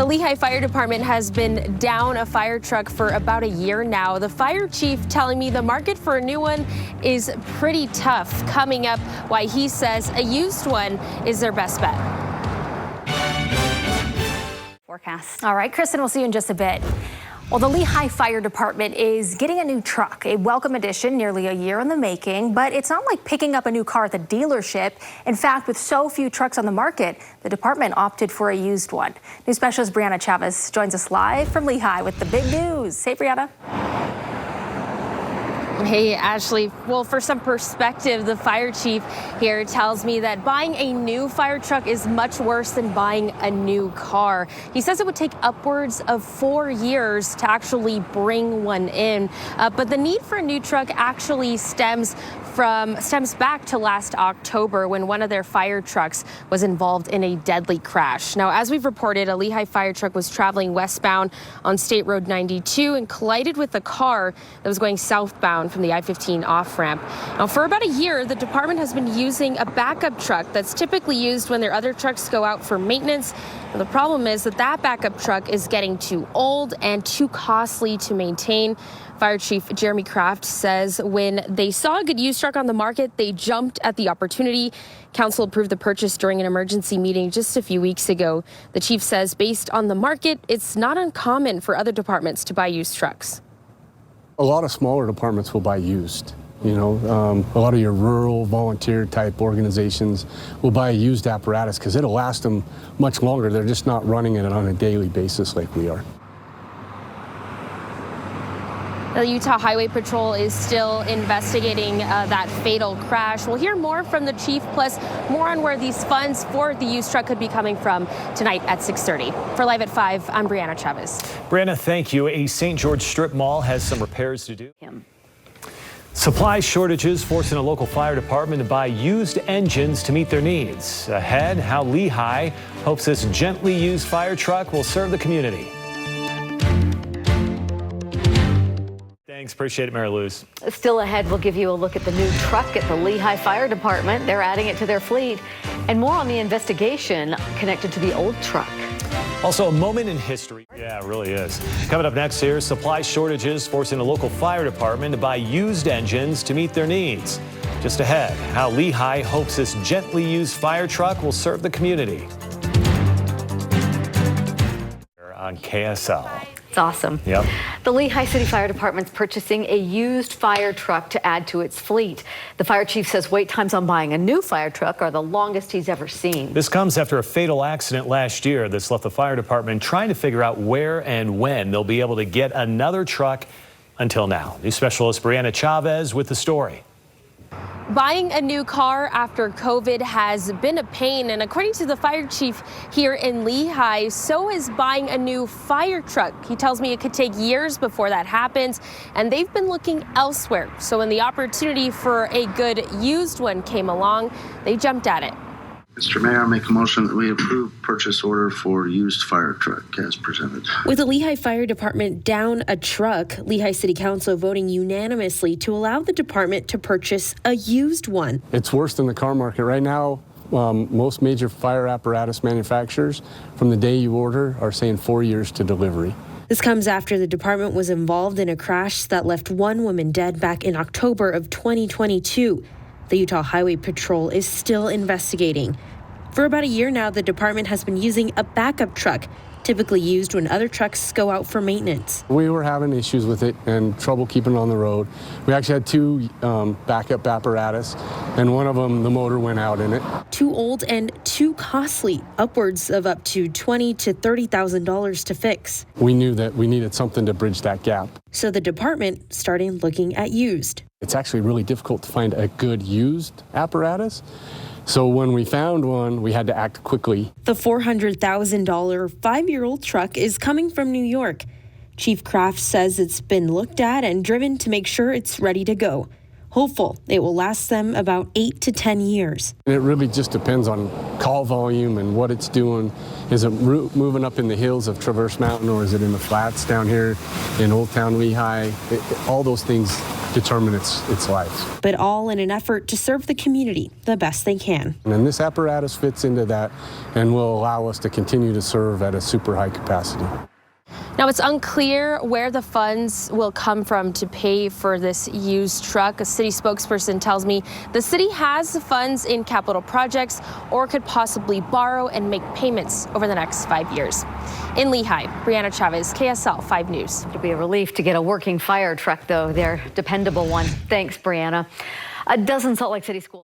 The Lehigh Fire Department has been down a fire truck for about a year now. The fire chief telling me the market for a new one is pretty tough. Coming up, why he says a used one is their best bet. Forecast. All right, Kristen, we'll see you in just a bit. Well, the Lehigh Fire Department is getting a new truck, a welcome addition, nearly a year in the making, but it's not like picking up a new car at the dealership. In fact, with so few trucks on the market, the department opted for a used one. News specialist Brianna Chavez joins us live from Lehigh with the big news. Hey, Brianna. Hey, Ashley. Well, for some perspective, the fire chief here tells me that buying a new fire truck is much worse than buying a new car. He says it would take upwards of 4 years to actually bring one in. But the need for a new truck actually stems back to last October when one of their fire trucks was involved in a deadly crash. Now, as we've reported, a Lehigh fire truck was traveling westbound on State Road 92 and collided with a car that was going southbound from the I-15 off-ramp. Now, for about a year, the department has been using a backup truck that's typically used when their other trucks go out for maintenance. And the problem is that backup truck is getting too old and too costly to maintain. Fire Chief Jeremy Kraft says when they saw a good used truck on the market, they jumped at the opportunity. Council approved the purchase during an emergency meeting just a few weeks ago. The chief says based on the market, it's not uncommon for other departments to buy used trucks. A lot of smaller departments will buy used. You know, a lot of your rural volunteer type organizations will buy a used apparatus because it'll last them much longer. They're just not running it on a daily basis like we are. The Utah Highway Patrol is still investigating that fatal crash. We'll hear more from the chief, plus more on where these funds for the used truck could be coming from tonight at 6:30. For Live at 5, I'm Brianna Chavez. Brianna, thank you. A St. George strip mall has some repairs to do. Supply shortages forcing a local fire department to buy used engines to meet their needs. Ahead, how Lehigh hopes this gently used fire truck will serve the community. Thanks. Appreciate it, Mary Louise. Still ahead, we'll give you a look at the new truck at the Lehigh Fire Department. They're adding it to their fleet. And more on the investigation connected to the old truck. Also, a moment in history. Yeah, it really is. Coming up next here, supply shortages forcing a local fire department to buy used engines to meet their needs. Just ahead, how Lehigh hopes this gently used fire truck will serve the community. On KSL. It's awesome. Yep. The Lehigh City Fire Department's purchasing a used fire truck to add to its fleet. The fire chief says wait times on buying a new fire truck are the longest he's ever seen. This comes after a fatal accident last year that's left the fire department trying to figure out where and when they'll be able to get another truck until now. News specialist Brianna Chavez with the story. Buying a new car after COVID has been a pain, and according to the fire chief here in Lehigh, so is buying a new fire truck. He tells me it could take years before that happens, and they've been looking elsewhere. So when the opportunity for a good used one came along, they jumped at it. Mr. Mayor, I make a motion that we approve purchase order for used fire truck as presented. With the Lehigh Fire Department down a truck, Lehigh City Council voting unanimously to allow the department to purchase a used one. It's worse than the car market right now. Most major fire apparatus manufacturers, from the day you order, are saying 4 years to delivery. This comes after the department was involved in a crash that left one woman dead back in October of 2022. The Utah Highway Patrol is still investigating. For about a year now, the department has been using a backup truck, typically used when other trucks go out for maintenance. We were having issues with it and trouble keeping it on the road. We actually had two backup apparatus, and one of them, the motor went out in it. Too old and too costly, upwards of up to $20,000 to $30,000 to fix. We knew that we needed something to bridge that gap. So the department started looking at used. It's actually really difficult to find a good used apparatus. So when we found one, we had to act quickly. The $400,000 5-year-old truck is coming from New York. Chief Kraft says it's been looked at and driven to make sure it's ready to go. Hopeful it will last them about 8 to 10 years. It really just depends on call volume and what it's doing. Is it moving up in the hills of Traverse Mountain, or is it in the flats down here in Old Town Lehigh? All those things determine its life. But all in an effort to serve the community the best they can. And this apparatus fits into that and will allow us to continue to serve at a super high capacity. Now, it's unclear where the funds will come from to pay for this used truck. A city spokesperson tells me the city has the funds in capital projects or could possibly borrow and make payments over the next 5 years. In Lehigh, Brianna Chavez, KSL 5 News. It'll be a relief to get a working fire truck, though. They're a dependable one. Thanks, Brianna. A dozen Salt Lake City schools.